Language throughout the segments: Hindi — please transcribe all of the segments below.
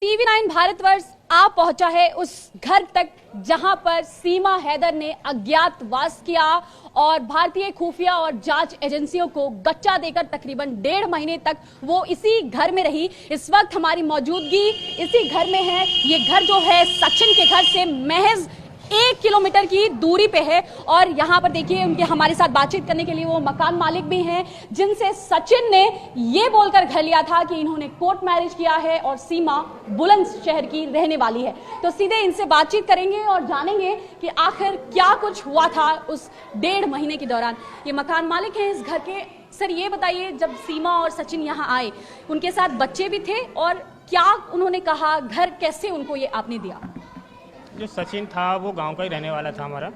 TV9 भारतवर्ष आ पहुंचा है उस घर तक जहां पर सीमा हैदर ने अज्ञातवास किया और भारतीय खुफिया और जांच एजेंसियों को गच्चा देकर तकरीबन 1.5 महीने तक वो इसी घर में रही। इस वक्त हमारी मौजूदगी इसी घर में है। ये घर जो है सचिन के घर से महज 1 किलोमीटर की दूरी पे है और यहाँ पर देखिए उनके हमारे साथ बातचीत करने के लिए वो मकान मालिक भी हैं जिनसे सचिन ने ये बोलकर घर लिया था कि इन्होंने कोर्ट मैरिज किया है और सीमा बुलंदशहर की रहने वाली है। तो सीधे इनसे बातचीत करेंगे और जानेंगे कि आखिर क्या कुछ हुआ था उस 1.5 महीने के दौरान। ये मकान मालिक हैं इस घर के। सर ये बताइए, जब सीमा और सचिन यहाँ आए उनके साथ बच्चे भी थे और क्या उन्होंने कहा, घर कैसे उनको ये आपने दिया? जो सचिन था वो गांव का ही रहने वाला था हमारा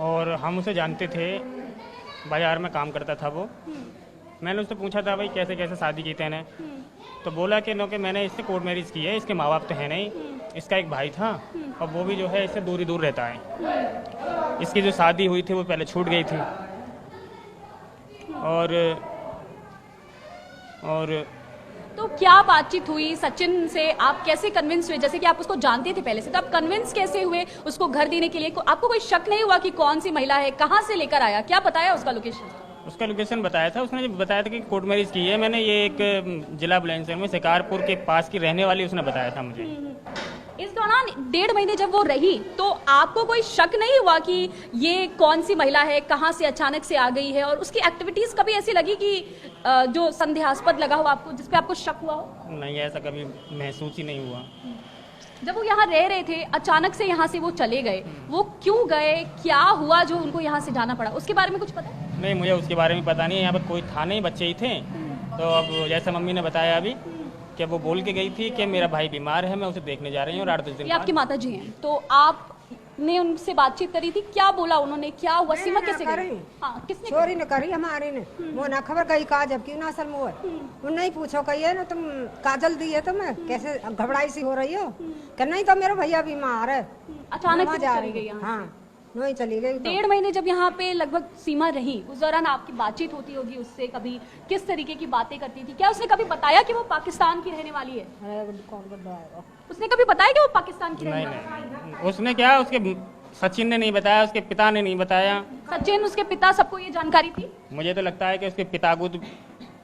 और हम उसे जानते थे, बाजार में काम करता था वो। मैंने उससे पूछा था भाई कैसे कैसे शादी की तेने, तो बोला कि नो कि मैंने इससे कोर्ट मैरिज की है, इसके माँ बाप तो है नहीं, इसका एक भाई था और वो भी जो है इससे दूर ही दूर रहता है। इसकी जो शादी हुई थी वो पहले छूट गई थी और तो क्या बातचीत हुई सचिन से? आप कैसे कन्विंस हुए? जैसे कि आप उसको जानते थे पहले से, तो आप कन्विंस कैसे हुए उसको घर देने के लिए? आपको कोई शक नहीं हुआ कि कौन सी महिला है, कहाँ से लेकर आया? क्या बताया उसका लोकेशन? उसका लोकेशन बताया था उसने, जब बताया था कि कोर्ट मैरिज की है मैंने, ये एक जिला बुलंदशहर में शिकारपुर के पास की रहने वाली उसने बताया था मुझे। इस दौरान 1.5 महीने जब वो रही तो आपको कोई शक नहीं हुआ कि ये कौन सी महिला है, कहाँ से अचानक से आ गई है? और उसकी एक्टिविटीज कभी ऐसी लगी कि जो संदेहास्पद लगा हो आपको, जिसपे आपको शक हुआ हो? नहीं, ऐसा कभी महसूस ही नहीं हुआ। जब वो यहाँ रह रहे थे अचानक से यहाँ से वो चले गए, वो क्यों गए, क्या हुआ जो उनको यहाँ से जाना पड़ा, उसके बारे में कुछ पता? नहीं, मुझे उसके बारे में पता नहीं। यहाँ पर कोई था नहीं, बच्चे ही थे। तो अब जैसा मम्मी ने बताया अभी कि वो बोल के गई थी कि मेरा भाई बीमार है, मैं उसे देखने जा रही हूँ और 8-10 दिन। ये आपकी माता जी हैं, तो आपने उनसे बातचीत करी थी? क्या बोला उन्होंने, क्या हुआ? सीमा कैसे गई? हाँ, किसने? चोरी ने करी हमारे ने। वो ना खबर गई का, जबकि ना असल में वो नहीं पूछो कही है ना तुम काजल दी है, तुम्हें कैसे घबराई सी हो रही हो? कि नहीं तो मेरा भैया बीमार है, अचानक से जा चली गई? हाँ, वही चली गई। 1.5 महीने जब यहाँ पे लगभग सीमा रही, उस दौरान आपकी बातचीत होती होगी उससे, कभी किस तरीके की बातें करती थी? क्या उसने कभी बताया कि वो पाकिस्तान की रहने वाली है? उसने कभी बताया कि वो पाकिस्तान की रहने वाली है? नहीं, उसने क्या, उसके सचिन ने नहीं बताया, उसके पिता ने नहीं बताया। सचिन, उसके पिता, सबको ये जानकारी थी? मुझे तो लगता है कि उसके पिता को तो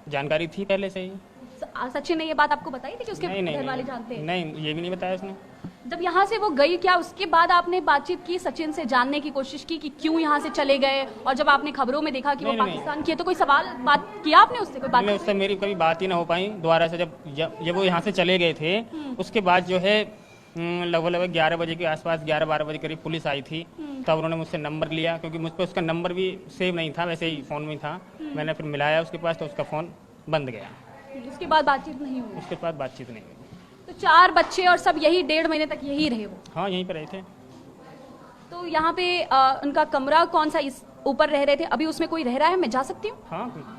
जानकारी थी पहले से ही। सचिन ने ये बात आपको बताई थी कि उसके घर वाले जानते हैं? नहीं, ये भी नहीं बताया उसने। जब यहाँ से वो गई, क्या उसके बाद आपने बातचीत की सचिन से, जानने की कोशिश की कि क्यों यहाँ से चले गए? और जब आपने खबरों में देखा कि वो पाकिस्तान की है तो कोई सवाल बात किया आपने उससे? कोई बात? उससे मेरी कभी बात ही ना हो पाई दोबारा से। जब वो यहाँ से चले गए थे उसके बाद जो है लगभग 11 बजे के आसपास, 11-12 बजे करीब पुलिस आई थी। तब उन्होंने मुझसे नंबर लिया, क्योंकि मुझ पर उसका नंबर भी सेव नहीं था, वैसे ही फ़ोन में था। मैंने फिर मिलाया उसके पास तो उसका फ़ोन बंद गया। उसके बाद बातचीत नहीं हुई? उसके बाद बातचीत नहीं हुई। तो 4 बच्चे और सब यही 1.5 महीने तक यही रहे वो? हाँ, यहीं पर रहे थे। तो यहाँ पे उनका कमरा कौन सा, इस ऊपर रह रहे थे, अभी उसमें कोई रह रहा है? मैं जा सकती हूँ? हाँ,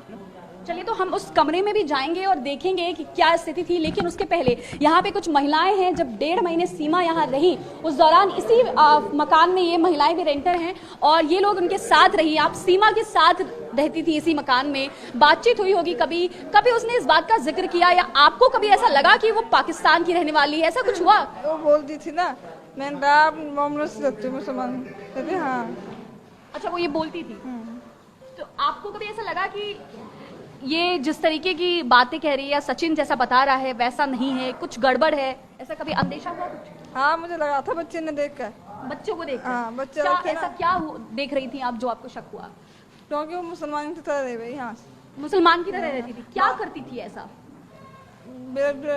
चलिए, तो हम उस कमरे में भी जाएंगे और देखेंगे कि क्या स्थिति थी। लेकिन उसके पहले यहाँ पे कुछ महिलाएं हैं। जब 1.5 महीने सीमा यहाँ रही उस दौरान इसी मकान में ये महिलाएं भी रेंटर हैं और ये लोग उनके साथ रही। आप सीमा के साथ रहती थी इसी मकान में, बातचीत हुई होगी कभी? कभी उसने इस बात का जिक्र किया या आपको कभी ऐसा लगा कि वो पाकिस्तान की रहने वाली है, ऐसा कुछ हुआ? वो बोलती थी ना, मैं मुसलमान। हाँ। अच्छा, वो ये बोलती थी। तो आपको कभी ऐसा लगा कि ये जिस तरीके की बातें कह रही है, सचिन जैसा बता रहा है वैसा नहीं है, कुछ गड़बड़ है, ऐसा कभी अंदेशा हुआ कुछ? हाँ, मुझे लगा था बच्चे ने देख कर। बच्चों को देख? हाँ, बच्चे ऐसा क्या देख रही थी आप जो आपको शक हुआ? क्योंकि वो मुसलमान की तरह रह गई। हाँ, मुसलमान की तरह रहती थी? क्या करती थी ऐसा?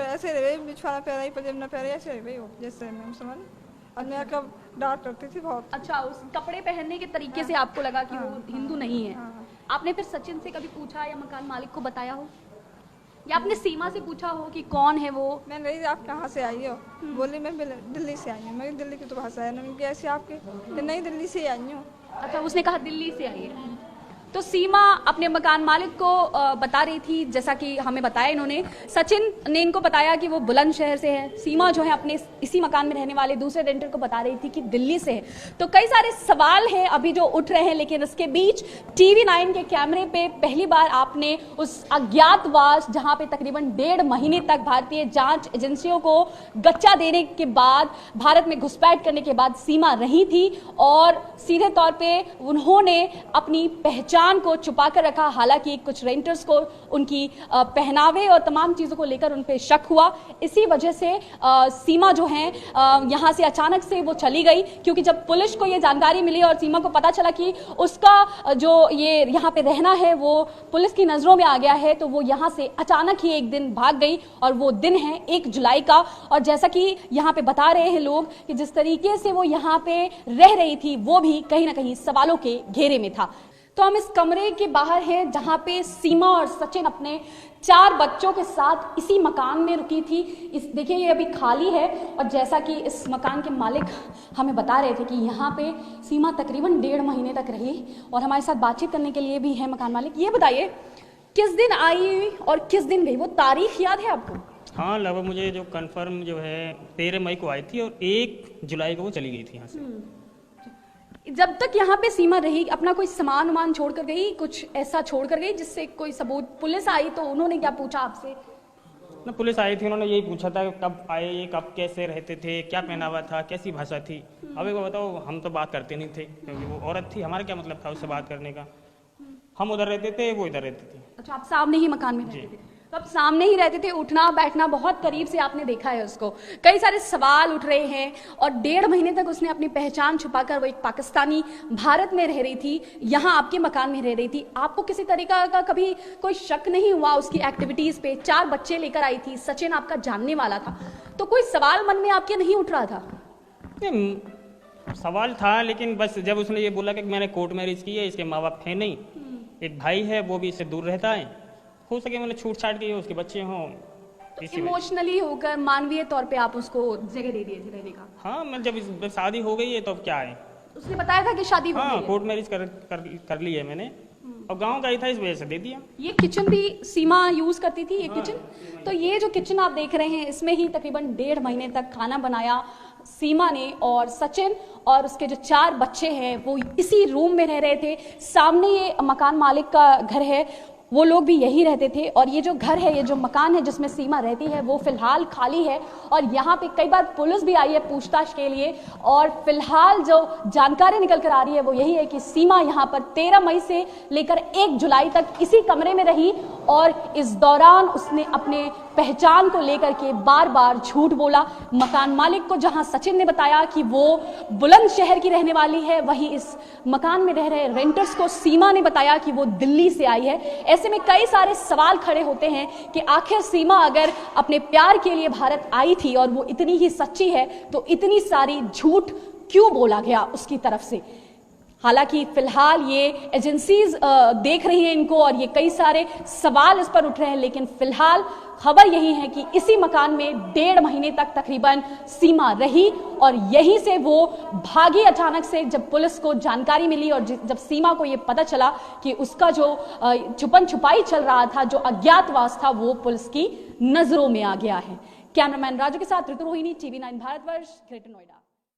ऐसे रह गई, बिछवाना पहना, पजामा पहना, ऐसे रह गई जैसे मैं मुसलमान। और मैं कब डांट करती थी बहुत। अच्छा, उस कपड़े पहनने के तरीके से आपको लगा कि वो हिंदू नहीं है? आपने फिर सचिन से कभी पूछा या मकान मालिक को बताया हो, या आपने सीमा से पूछा हो कि कौन है वो? मैं नहीं, आप कहाँ से आई हो? बोली मैं दिल्ली से आई हूँ। मैं दिल्ली की तो भाषा है ना, कैसे आपके? नहीं, दिल्ली से आई हूँ। अच्छा, उसने कहा दिल्ली से आई है। तो सीमा अपने मकान मालिक को बता रही थी, जैसा कि हमें बताया इन्होंने, सचिन ने इनको बताया कि वो बुलंदशहर से है। सीमा जो है अपने इसी मकान में रहने वाले दूसरे रेंटर को बता रही थी कि दिल्ली से है। तो कई सारे सवाल हैं अभी जो उठ रहे हैं, लेकिन इसके बीच TV9 के कैमरे पे पहली बार आपने उस अज्ञातवास, जहां पे तकरीबन 1.5 महीने तक भारतीय जांच एजेंसियों को गच्चा देने के बाद, भारत में घुसपैठ करने के बाद सीमा रही थी और सीधे तौर पे उन्होंने अपनी पहचान को छुपा कर रखा। हालांकि कुछ रेंटर्स को उनकी पहनावे और तमाम चीजों को लेकर उन पे शक हुआ। इसी वजह से सीमा जो है यहां से अचानक से वो चली गई, क्योंकि जब पुलिस को ये जानकारी मिली और सीमा को पता चला कि उसका जो ये यहाँ पे रहना है वो पुलिस की नजरों में आ गया है, तो वो यहाँ से अचानक ही एक दिन भाग गई। और वो दिन है 1 जुलाई का। और जैसा कि यहाँ पे बता रहे हैं लोग कि जिस तरीके से वो यहाँ पे रह रही थी वो भी कहीं ना कहीं सवालों के घेरे में था। तो हम इस कमरे के बाहर हैं जहां पे सीमा और सचिन अपने 4 बच्चों के साथ इसी मकान में रुकी थी। इस देखिए ये अभी खाली है। और जैसा कि इस मकान के मालिक हमें बता रहे थे कि यहाँ पे सीमा तकरीबन 1.5 महीने तक रही। और हमारे साथ बातचीत करने के लिए भी है मकान मालिक। ये बताइए किस दिन आई और किस दिन गई, वो तारीख याद है आपको? हाँ, लगभग मुझे जो कंफर्म जो है 13 मई को आई थी और 1 जुलाई को वो चली गई थी यहाँ से। जब तक यहाँ पे सीमा रही अपना कोई सामान वामान छोड़ कर गई, कुछ ऐसा छोड़ कर गई जिससे कोई सबूत? पुलिस आई तो उन्होंने क्या पूछा आपसे? ना, पुलिस आई थी, उन्होंने यही पूछा था कब आए, कब कैसे रहते थे, क्या पहनावा था, कैसी भाषा थी। अब एक बताओ, हम तो बात करते नहीं थे क्योंकि वो औरत थी, हमारा क्या मतलब था उससे बात करने का। हम उधर रहते थे, वो इधर रहती थी। अच्छा, आप सामने ही मकान में रहते थे? तो आप सामने ही रहते थे, उठना बैठना बहुत करीब से आपने देखा है उसको। कई सारे सवाल उठ रहे हैं। और 1.5 महीने तक उसने अपनी पहचान छुपाकर, वो एक पाकिस्तानी भारत में रह रही थी, यहाँ आपके मकान में रह रही थी। आपको किसी तरीका का कभी कोई शक नहीं हुआ उसकी एक्टिविटीज पे? 4 बच्चे लेकर आई थी, सचिन आपका जानने वाला था, तो कोई सवाल मन में आपके नहीं उठ रहा था? सवाल था, लेकिन बस जब उसने ये बोला कि मैंने कोर्ट मैरिज की है, इसके माँ बाप थे नहीं, एक भाई है वो भी इससे दूर रहता है, हो सके मतलब छूट छाट के उसके बच्चे हों, इमोशनली होकर मानवीय तौर पे आप उसको जगह दे दिए थे रहने का? हाँ, मतलब जब शादी हो गई है तो अब क्या है। उसने बताया था कि शादी हो गई है? कोर्ट मैरिज कर ली है मैंने, और गांव गई था इस वजह से दे दिया। ये किचन भी सीमा यूज करती थी, ये किचन? तो ये जो किचन आप देख रहे हैं, इसमें ही तकरीबन 1.5 महीने तक खाना बनाया सीमा ने। और सचिन और उसके जो 4 बच्चे हैं वो इसी रूम में रह रहे थे। सामने ये मकान मालिक का घर है, वो लोग भी यही रहते थे। और ये जो घर है, ये जो मकान है जिसमें सीमा रहती है, वो फिलहाल खाली है। और यहाँ पे कई बार पुलिस भी आई है पूछताछ के लिए। और फिलहाल जो जानकारी निकल कर आ रही है वो यही है कि सीमा यहाँ पर 13 मई से लेकर 1 जुलाई तक इसी कमरे में रही। और इस दौरान उसने अपने पहचान को लेकर के बार बार झूठ बोला। मकान मालिक को जहां सचिन ने बताया कि वो बुलंदशहर की रहने वाली है, वहीं इस मकान में रह रहे रेंटर्स को सीमा ने बताया कि वो दिल्ली से आई है। ऐसे में कई सारे सवाल खड़े होते हैं कि आखिर सीमा अगर अपने प्यार के लिए भारत आई थी और वो इतनी ही सच्ची है, तो इतनी सारी झूठ क्यों बोला गया उसकी तरफ से? हालांकि फिलहाल ये एजेंसीज देख रही हैं इनको और ये कई सारे सवाल इस पर उठ रहे हैं, लेकिन फिलहाल खबर यही है कि इसी मकान में 1.5 महीने तक तकरीबन सीमा रही। और यहीं से वो भागी अचानक से, जब पुलिस को जानकारी मिली और जब सीमा को ये पता चला कि उसका जो छुपन छुपाई चल रहा था, जो अज्ञातवास था, वो पुलिस की नजरों में आ गया है। कैमरामैन राजू के साथ ऋतु रोहिणी, TV9 भारतवर्ष, ग्रेटर नोएडा।